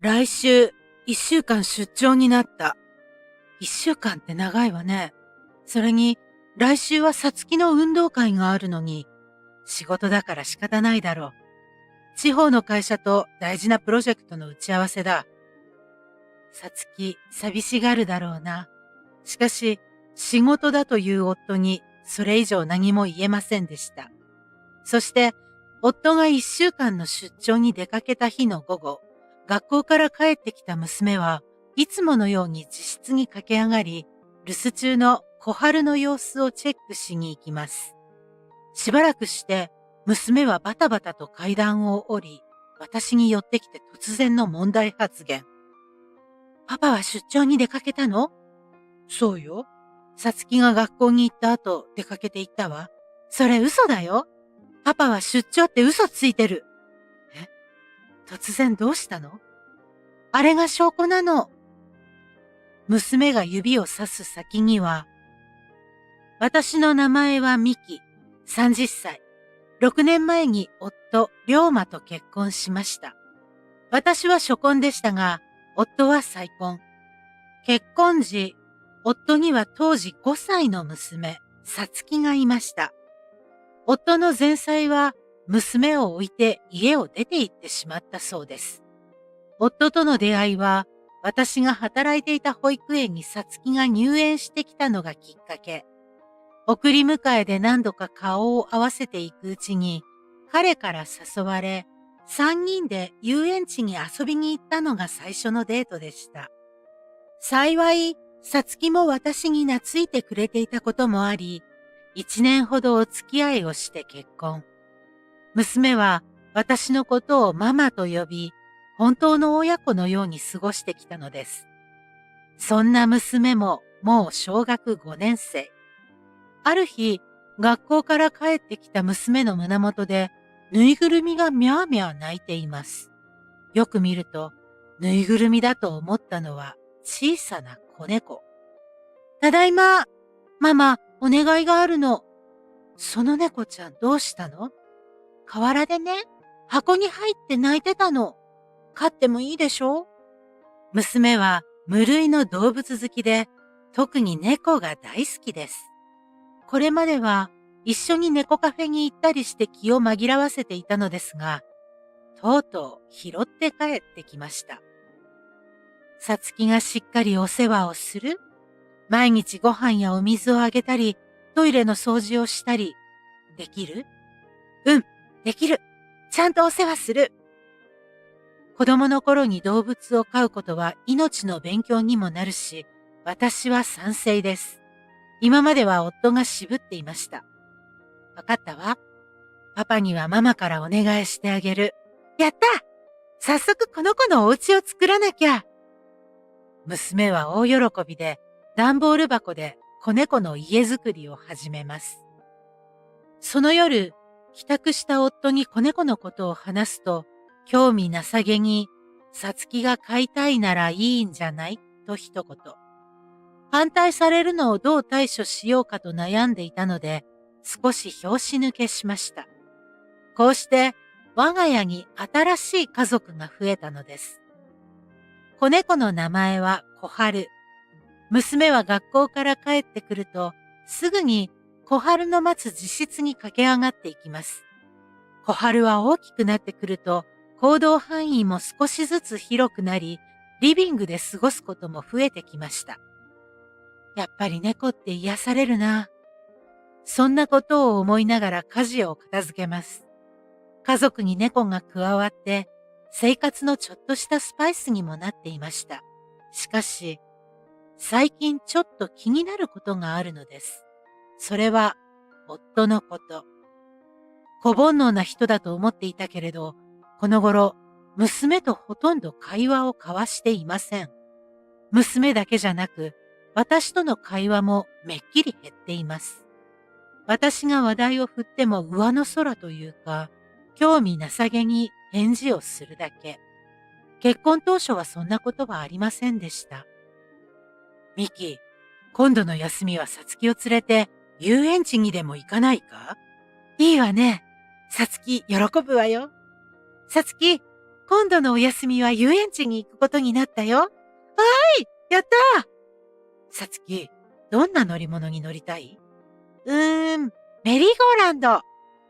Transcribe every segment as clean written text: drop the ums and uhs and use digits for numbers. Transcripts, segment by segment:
来週、1週間出張になった。1週間って長いわね。それに、来週はさつきの運動会があるのに、仕事だから仕方ないだろう。地方の会社と大事なプロジェクトの打ち合わせだ。さつき、寂しがるだろうな。しかし、仕事だという夫に、それ以上何も言えませんでした。そして、夫が1週間の出張に出かけた日の午後、学校から帰ってきた娘はいつものように自室に駆け上がり、留守中の小春の様子をチェックしに行きます。しばらくして、娘はバタバタと階段を降り、私に寄ってきて突然の問題発言。パパは出張に出かけたの？そうよ。さつきが学校に行った後出かけて行ったわ。それ嘘だよ。パパは出張って嘘ついてる。え？突然どうしたの？あれが証拠なの。娘が指をさす先には、私の名前はミキ、30歳。6年前に夫、龍馬と結婚しました。私は初婚でしたが、夫は再婚。結婚時、夫には当時5歳の娘、さつきがいました。夫の前妻は娘を置いて家を出て行ってしまったそうです。夫との出会いは、私が働いていた保育園にさつきが入園してきたのがきっかけ。送り迎えで何度か顔を合わせていくうちに、彼から誘われ、3人で遊園地に遊びに行ったのが最初のデートでした。幸い、さつきも私に懐いてくれていたこともあり、1年ほどお付き合いをして結婚。娘は私のことをママと呼び、本当の親子のように過ごしてきたのです。そんな娘ももう小学5年生。ある日、学校から帰ってきた娘の胸元で、ぬいぐるみがみゃーみゃー泣いています。よく見ると、ぬいぐるみだと思ったのは小さな子猫。ただいま。ママ、お願いがあるの。その猫ちゃんどうしたの？河原でね、箱に入って泣いてたの。飼ってもいいでしょ？娘は無類の動物好きで、特に猫が大好きです。これまでは一緒に猫カフェに行ったりして気を紛らわせていたのですが、とうとう拾って帰ってきました。さつきがしっかりお世話をする？毎日ご飯やお水をあげたり、トイレの掃除をしたり、できる？うん、できる。ちゃんとお世話する。子供の頃に動物を飼うことは命の勉強にもなるし、私は賛成です。今までは夫が渋っていました。わかったわ。パパにはママからお願いしてあげる。やった！早速この子のお家を作らなきゃ。娘は大喜びで段ボール箱で子猫の家作りを始めます。その夜、帰宅した夫に子猫のことを話すと、興味なさげに、さつきが飼いたいならいいんじゃないと一言。反対されるのをどう対処しようかと悩んでいたので、少し拍子抜けしました。こうして、我が家に新しい家族が増えたのです。子猫の名前は小春。娘は学校から帰ってくると、すぐに小春の待つ自室に駆け上がっていきます。小春は大きくなってくると、行動範囲も少しずつ広くなり、リビングで過ごすことも増えてきました。やっぱり猫って癒されるな。そんなことを思いながら家事を片付けます。家族に猫が加わって、生活のちょっとしたスパイスにもなっていました。しかし、最近ちょっと気になることがあるのです。それは、夫のこと。小煩悩な人だと思っていたけれど、この頃、娘とほとんど会話を交わしていません。娘だけじゃなく、私との会話もめっきり減っています。私が話題を振っても上の空というか、興味なさげに返事をするだけ。結婚当初はそんなことはありませんでした。ミキ、今度の休みはさつきを連れて遊園地にでも行かないか？いいわね。さつき喜ぶわよ。さつき、今今度のお休みは遊園地に行くことになったよ。わーい、やったー。さつき、どんな乗り物に乗りたい？メリーゴーランド。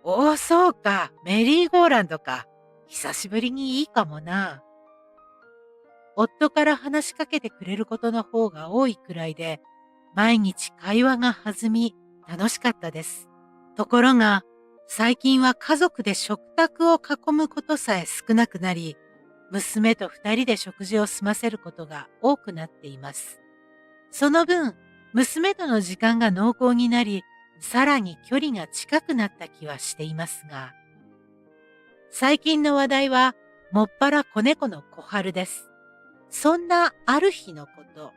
おお、そうか、メリーゴーランドか。久しぶりにいいかもな。夫から話しかけてくれることの方が多いくらいで、毎日会話が弾み、楽しかったです。ところが、最近は家族で食卓を囲むことさえ少なくなり、娘と二人で食事を済ませることが多くなっています。その分、娘との時間が濃厚になり、さらに距離が近くなった気はしていますが、最近の話題は、もっぱら子猫の小春です。そんなある日のこと。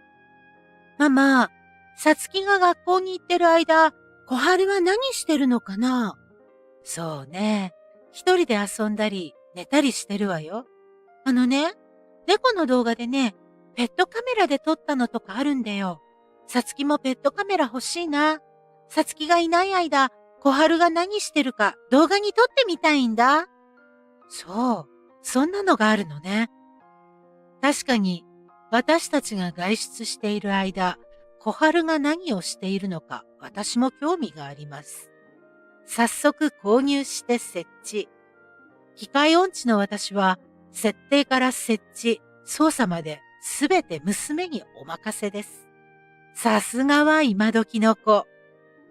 ママ、さつきが学校に行ってる間、小春は何してるのかな？そうね。一人で遊んだり、寝たりしてるわよ。猫の動画でね、ペットカメラで撮ったのとかあるんだよ。さつきもペットカメラ欲しいな。さつきがいない間、小春が何してるか動画に撮ってみたいんだ。そう、そんなのがあるのね。確かに、私たちが外出している間、小春が何をしているのか私も興味があります。早速購入して設置。機械音痴の私は、設定から設置、操作まで全て娘にお任せです。さすがは今時の子。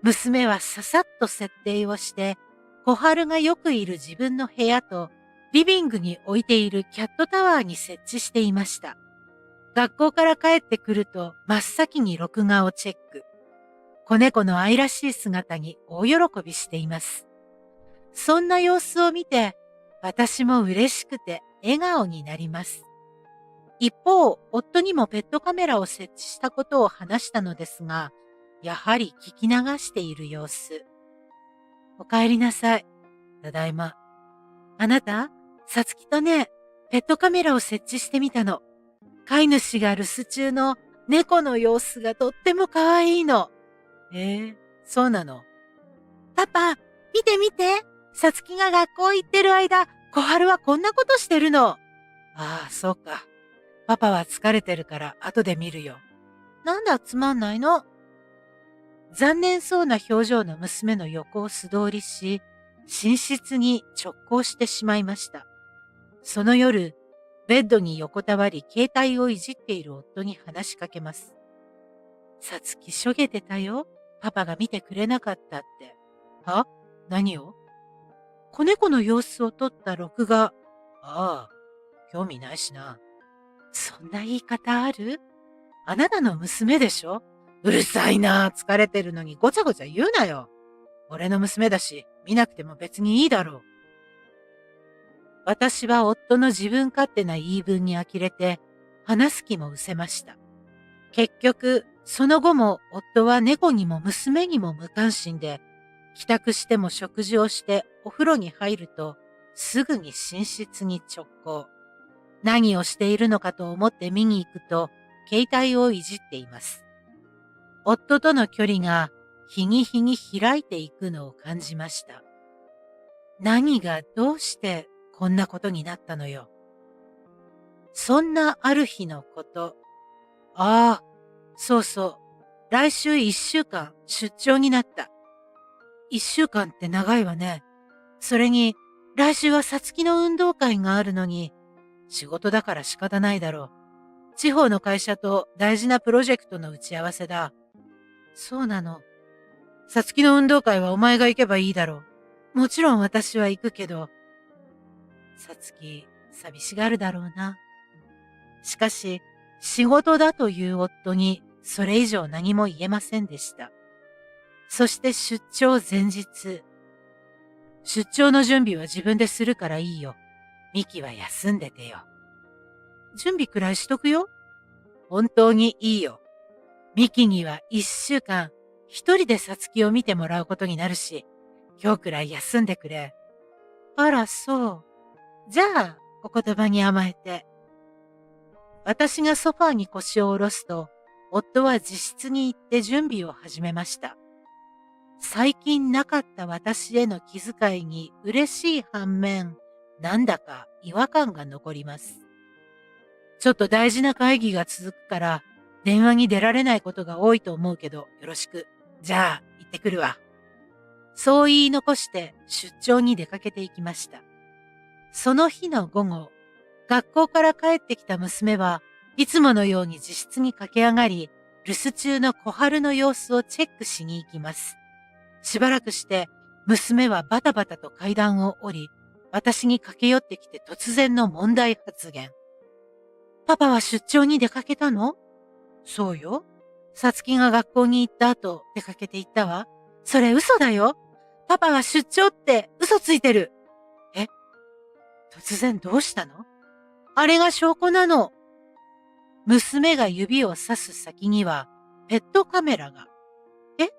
娘はささっと設定をして、小春がよくいる自分の部屋とリビングに置いているキャットタワーに設置していました。学校から帰ってくると真っ先に録画をチェック。子猫の愛らしい姿に大喜びしています。そんな様子を見て、私も嬉しくて笑顔になります。一方、夫にもペットカメラを設置したことを話したのですが、やはり聞き流している様子。お帰りなさい。ただいま。あなた、さつきとね、ペットカメラを設置してみたの。飼い主が留守中の猫の様子がとっても可愛いの。そうなの。パパ、見て見て。さつきが学校行ってる間、小春はこんなことしてるの。ああ、そうか。パパは疲れてるから後で見るよ。なんだつまんないの。残念そうな表情の娘の横を素通りし、寝室に直行してしまいました。その夜、ベッドに横たわり携帯をいじっている夫に話しかけます。さつきしょげてたよ。パパが見てくれなかったって。は？何を？子猫の様子を撮った録画。ああ、興味ないしな。そんな言い方ある？あなたの娘でしょ？うるさいな。疲れてるのにごちゃごちゃ言うなよ。俺の娘だし、見なくても別にいいだろう。私は夫の自分勝手な言い分に呆れて、話す気も失せました。結局、その後も夫は猫にも娘にも無関心で、帰宅しても食事をしてお風呂に入ると、すぐに寝室に直行。何をしているのかと思って見に行くと、携帯をいじっています。夫との距離が日に日に開いていくのを感じました。何がどうしてこんなことになったのよ。そんなある日のこと。ああ、そうそう。来週1週間出張になった。1週間って長いわね。それに、来週はさつきの運動会があるのに、仕事だから仕方ないだろう。地方の会社と大事なプロジェクトの打ち合わせだ。そうなの。さつきの運動会はお前が行けばいいだろう。もちろん私は行くけど、さつき、寂しがるだろうな。しかし、仕事だという夫に、それ以上何も言えませんでした。そして出張前日。出張の準備は自分でするからいいよ。ミキは休んでてよ。準備くらいしとくよ。本当にいいよ。ミキには1週間、一人でさつきを見てもらうことになるし、今日くらい休んでくれ。あら、そう。じゃあ、お言葉に甘えて。私がソファーに腰を下ろすと、夫は自室に行って準備を始めました。最近なかった私への気遣いに嬉しい反面、なんだか違和感が残ります。ちょっと大事な会議が続くから、電話に出られないことが多いと思うけど、よろしく。じゃあ、行ってくるわ。そう言い残して出張に出かけていきました。その日の午後、学校から帰ってきた娘はいつものように自室に駆け上がり、留守中の小春の様子をチェックしに行きます。しばらくして娘はバタバタと階段を降り、私に駆け寄ってきて突然の問題発言。パパは出張に出かけたの？そうよ。さつきが学校に行った後出かけて行ったわ。それ嘘だよ。パパは出張って嘘ついてる。え？突然どうしたの？あれが証拠なの。娘が指をさす先にはペットカメラが。え？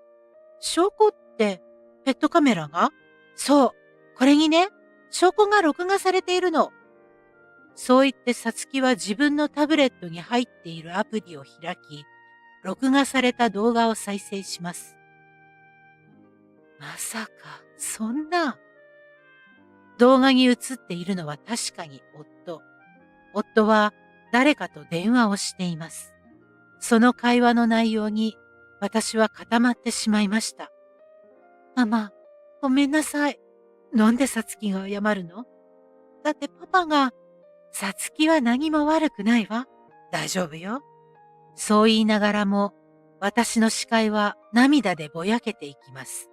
証拠ってペットカメラが？そう。これにね、証拠が録画されているの。そう言ってさつきは自分のタブレットに入っているアプリを開き、録画された動画を再生します。まさか、そんな。動画に映っているのは確かに夫。夫は誰かと電話をしています。その会話の内容に私は固まってしまいました。ママ、ごめんなさい。なんでさつきが謝るの？だってパパが、さつきは何も悪くないわ。大丈夫よ。そう言いながらも、私の視界は涙でぼやけていきます。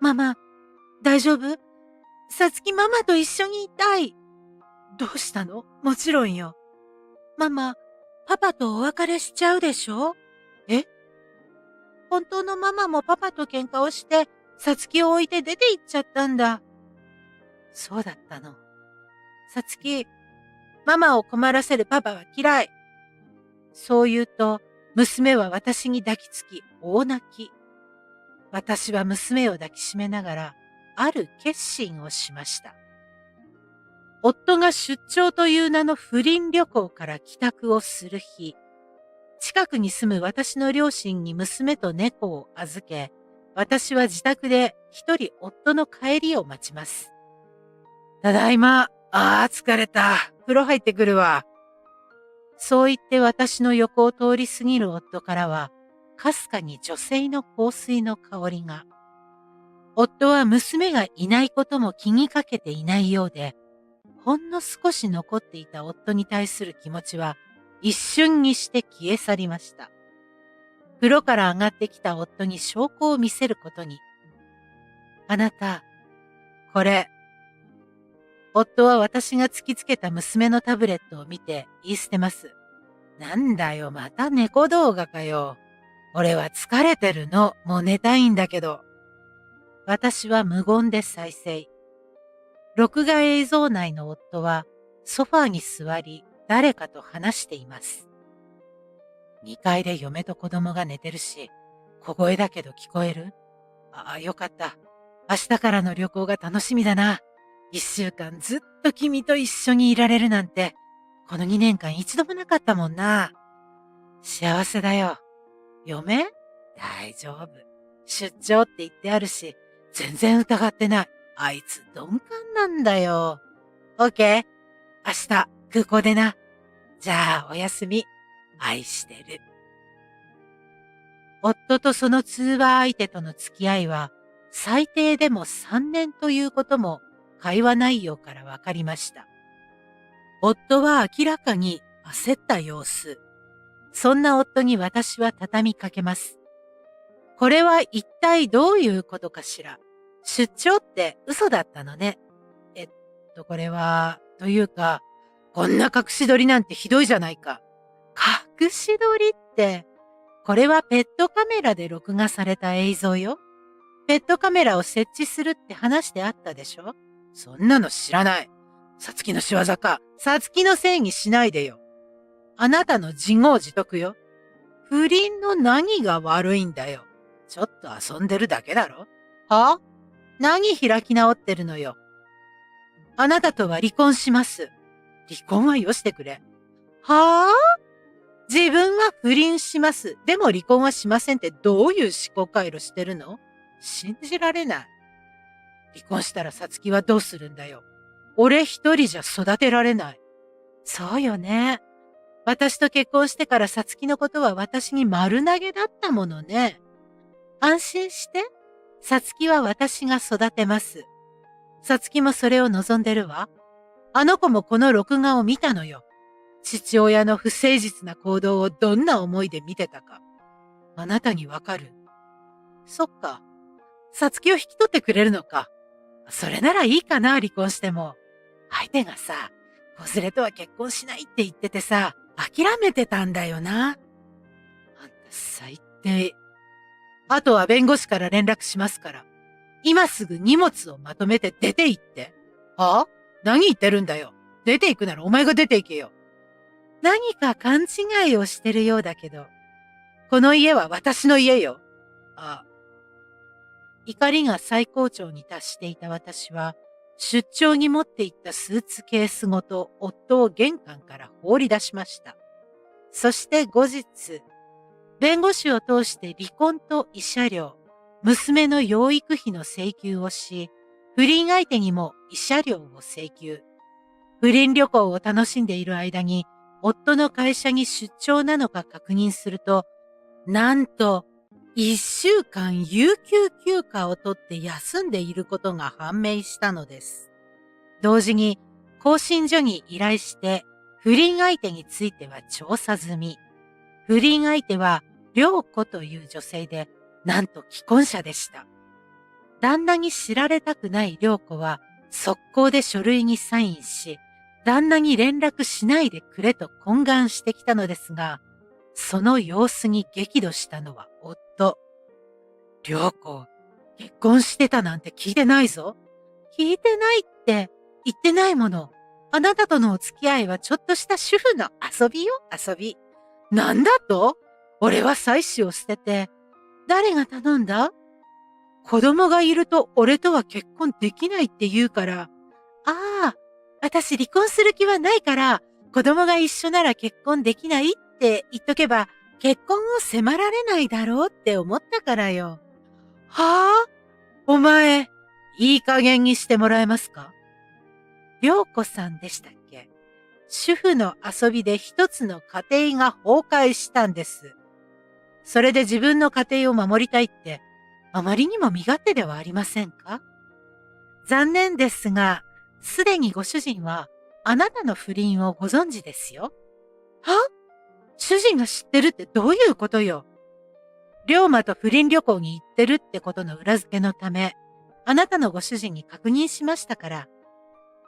ママ、大丈夫？さつきママと一緒にいたい。どうしたの？もちろんよ。ママ、パパとお別れしちゃうでしょ？え？本当のママもパパと喧嘩をして、さつきを置いて出て行っちゃったんだ。そうだったの。さつき、ママを困らせるパパは嫌い。そう言うと、娘は私に抱きつき、大泣き。私は娘を抱きしめながら、ある決心をしました。夫が出張という名の不倫旅行から帰宅をする日、近くに住む私の両親に娘と猫を預け、私は自宅で一人夫の帰りを待ちます。ただいま。疲れた。風呂入ってくるわ。そう言って私の横を通り過ぎる夫からは、かすかに女性の香水の香りが。夫は娘がいないことも気にかけていないようで、ほんの少し残っていた夫に対する気持ちは一瞬にして消え去りました。風呂から上がってきた夫に証拠を見せることに。あなた、これ。夫は私が突きつけた娘のタブレットを見て言い捨てます。なんだよ、また猫動画かよ。俺は疲れてるの。もう寝たいんだけど。私は無言で再生。録画映像内の夫はソファーに座り誰かと話しています。2階で嫁と子供が寝てるし、小声だけど聞こえる？よかった。明日からの旅行が楽しみだな。1週間ずっと君と一緒にいられるなんて、この2年間一度もなかったもんな。幸せだよ。嫁？大丈夫。出張って言ってあるし、全然疑ってない。あいつ鈍感なんだよ。オッケー。明日空港でな。じゃあおやすみ。愛してる。夫とその通話相手との付き合いは最低でも3年ということも会話内容からわかりました。夫は明らかに焦った様子。そんな夫に私は畳みかけます。これは一体どういうことかしら。出張って嘘だったのね。これは、というか、こんな隠し撮りなんてひどいじゃないか。隠し撮りって、これはペットカメラで録画された映像よ。ペットカメラを設置するって話してあったでしょ？そんなの知らない。さつきの仕業か。さつきのせいにしないでよ。あなたの自業自得よ。不倫の何が悪いんだよ。ちょっと遊んでるだけだろ？は？何開き直ってるのよ。あなたとは離婚します。離婚はよしてくれ。はぁ？自分は不倫します。でも離婚はしませんってどういう思考回路してるの？信じられない。離婚したらさつきはどうするんだよ。俺一人じゃ育てられない。そうよね。私と結婚してからさつきのことは私に丸投げだったものね。安心して。さつきは私が育てます。さつきもそれを望んでるわ。あの子もこの録画を見たのよ。父親の不誠実な行動をどんな思いで見てたか。あなたにわかる？そっか。さつきを引き取ってくれるのか。それならいいかな、離婚しても。相手がさ、子連れとは結婚しないって言っててさ、諦めてたんだよな。あんた最低。あとは弁護士から連絡しますから。今すぐ荷物をまとめて出て行って。はあ？何言ってるんだよ。出て行くならお前が出て行けよ。何か勘違いをしてるようだけど。この家は私の家よ。あ、怒りが最高潮に達していた私は、出張に持って行ったスーツケースごと夫を玄関から放り出しました。そして後日、弁護士を通して離婚と慰謝料、娘の養育費の請求をし、不倫相手にも慰謝料を請求。不倫旅行を楽しんでいる間に、夫の会社に出張なのか確認すると、なんと、1週間有給休暇を取って休んでいることが判明したのです。同時に、更新所に依頼して、不倫相手については調査済み。不倫相手は、良子という女性で、なんと既婚者でした。旦那に知られたくない良子は、速攻で書類にサインし、旦那に連絡しないでくれと懇願してきたのですが、その様子に激怒したのは夫。良子、結婚してたなんて聞いてないぞ。聞いてないって言ってないもの。あなたとのお付き合いはちょっとした主婦の遊びよ、遊び。なんだと？俺は妻子を捨てて、誰が頼んだ？子供がいると俺とは結婚できないって言うから、ああ、私離婚する気はないから、子供が一緒なら結婚できないって言っとけば、結婚を迫られないだろうって思ったからよ。はあ？お前、いい加減にしてもらえますか？良子さんでしたっけ？主婦の遊びで一つの家庭が崩壊したんです。それで自分の家庭を守りたいって、あまりにも身勝手ではありませんか？残念ですが、すでにご主人はあなたの不倫をご存知ですよ。は？主人が知ってるってどういうことよ？龍馬と不倫旅行に行ってるってことの裏付けのため、あなたのご主人に確認しましたから、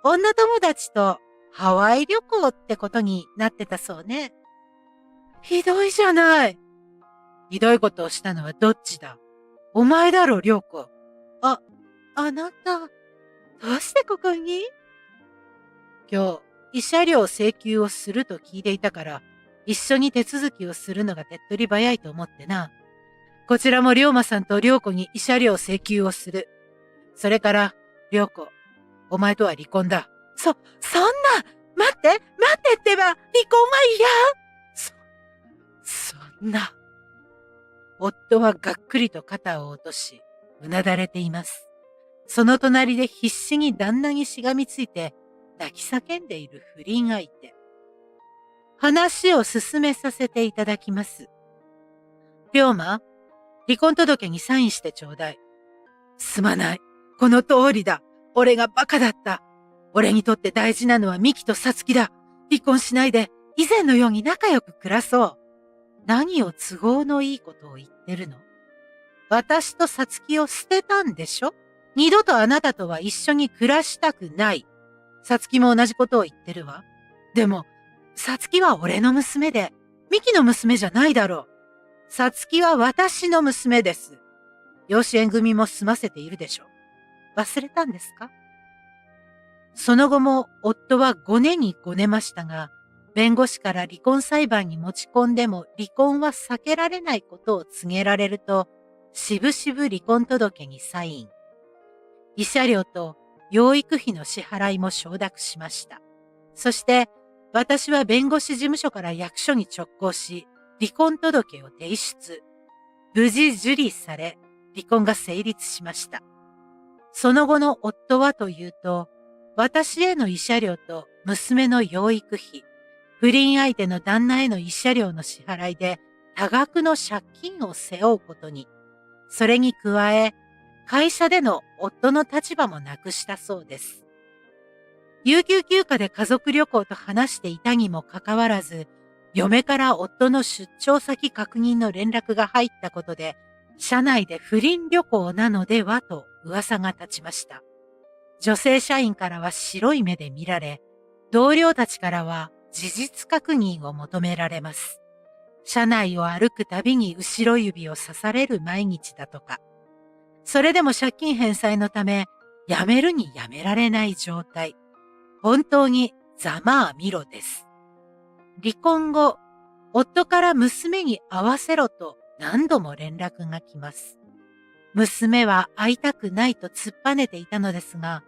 女友達とハワイ旅行ってことになってたそうね。ひどいじゃない。ひどいことをしたのはどっちだ？お前だろ、良子。あなた、どうしてここに？今日、慰謝料請求をすると聞いていたから、一緒に手続きをするのが手っ取り早いと思ってな。こちらも龍馬さんと良子に慰謝料請求をする。それから、良子、お前とは離婚だ。そんな、待ってってば、離婚は嫌。そんな。夫はがっくりと肩を落とし、うなだれています。その隣で必死に旦那にしがみついて、泣き叫んでいる不倫相手。話を進めさせていただきます。龍馬、離婚届にサインしてちょうだい。すまない。この通りだ。俺がバカだった。俺にとって大事なのはミキとサツキだ。離婚しないで、以前のように仲良く暮らそう。何を都合のいいことを言ってるの？私とサツキを捨てたんでしょ？二度とあなたとは一緒に暮らしたくない。サツキも同じことを言ってるわ。でも、サツキは俺の娘で、ミキの娘じゃないだろう。サツキは私の娘です。養子縁組も済ませているでしょう。忘れたんですか？その後も夫はごねにごねましたが、弁護士から離婚裁判に持ち込んでも離婚は避けられないことを告げられると、しぶしぶ離婚届にサイン。慰謝料と養育費の支払いも承諾しました。そして、私は弁護士事務所から役所に直行し、離婚届を提出。無事受理され、離婚が成立しました。その後の夫はというと、私への慰謝料と娘の養育費、不倫相手の旦那への慰謝料の支払いで多額の借金を背負うことに。それに加え、会社での夫の立場もなくしたそうです。有給休暇で家族旅行と話していたにもかかわらず、嫁から夫の出張先確認の連絡が入ったことで、社内で不倫旅行なのではと噂が立ちました。女性社員からは白い目で見られ、同僚たちからは事実確認を求められます。社内を歩くたびに後ろ指を刺される毎日だとか。それでも借金返済のため、やめるにやめられない状態。本当にざまあみろです。離婚後、夫から娘に会わせろと何度も連絡が来ます。娘は会いたくないと突っぱねていたのですが、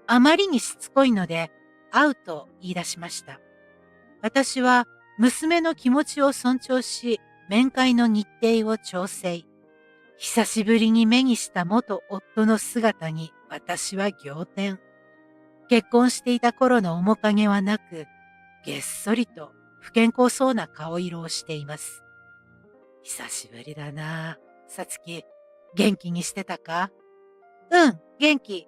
あまりにしつこいので会うと言い出しました。私は娘の気持ちを尊重し、面会の日程を調整。久しぶりに目にした元夫の姿に私は仰天。結婚していた頃の面影はなく、げっそりと不健康そうな顔色をしています。久しぶりだな。さつき、元気にしてたか？うん、元気。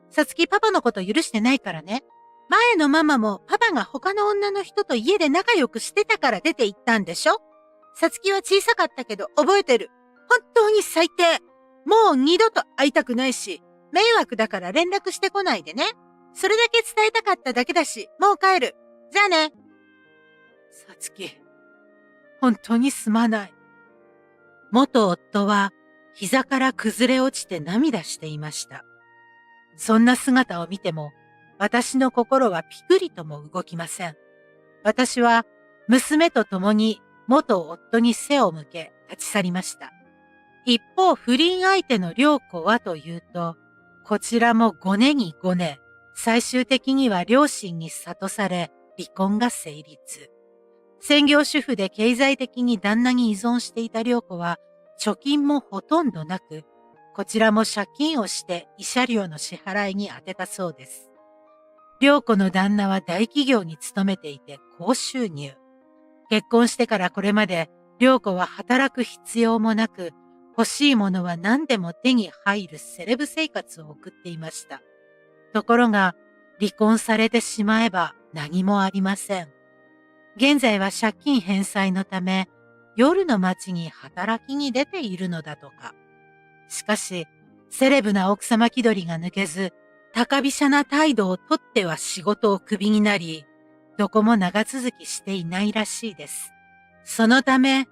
さつきパパのこと許してないからね。前のママもパパが他の女の人と家で仲良くしてたから出て行ったんでしょ？さつきは小さかったけど覚えてる。本当に最低。もう二度と会いたくないし、迷惑だから連絡してこないでね。それだけ伝えたかっただけだし、もう帰る。じゃあね。さつき、本当にすまない。元夫は膝から崩れ落ちて涙していました。そんな姿を見ても、私の心はピクリとも動きません。私は娘と共に元夫に背を向け立ち去りました。一方、不倫相手の良子はというと、こちらもごねにごね、最終的には両親に諭され、離婚が成立。専業主婦で経済的に旦那に依存していた良子は、貯金もほとんどなく、こちらも借金をして慰謝料の支払いに充てたそうです。良子の旦那は大企業に勤めていて高収入。結婚してからこれまで良子は働く必要もなく、欲しいものは何でも手に入るセレブ生活を送っていました。ところが、離婚されてしまえば何もありません。現在は借金返済のため、夜の街に働きに出ているのだとか。しかし、セレブな奥様気取りが抜けず、高飛車な態度をとっては仕事をクビになり、どこも長続きしていないらしいです。そのため、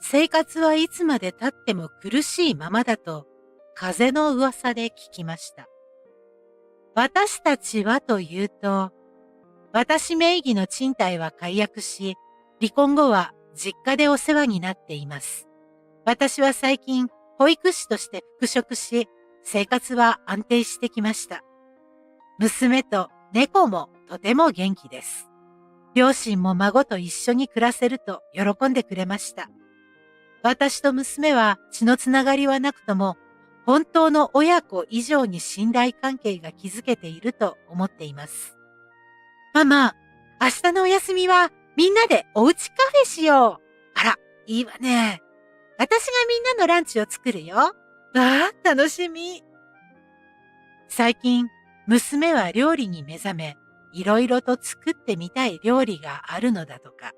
生活はいつまで経っても苦しいままだと、風の噂で聞きました。私たちはというと、私名義の賃貸は解約し、離婚後は実家でお世話になっています。私は最近、保育士として復職し、生活は安定してきました。娘と猫もとても元気です。両親も孫と一緒に暮らせると喜んでくれました。私と娘は血のつながりはなくとも、本当の親子以上に信頼関係が築けていると思っています。ママ、明日のお休みはみんなでおうちカフェしよう。あら、いいわね。私がみんなのランチを作るよ。わあ、楽しみ。最近、娘は料理に目覚め、いろいろと作ってみたい料理があるのだとか。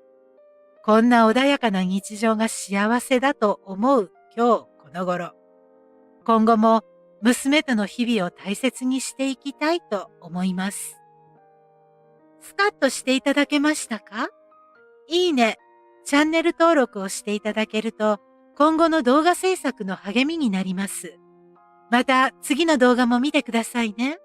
こんな穏やかな日常が幸せだと思う今日この頃。今後も娘との日々を大切にしていきたいと思います。スカッとしていただけましたか？いいね、チャンネル登録をしていただけると今後の動画制作の励みになります。また次の動画も見てくださいね。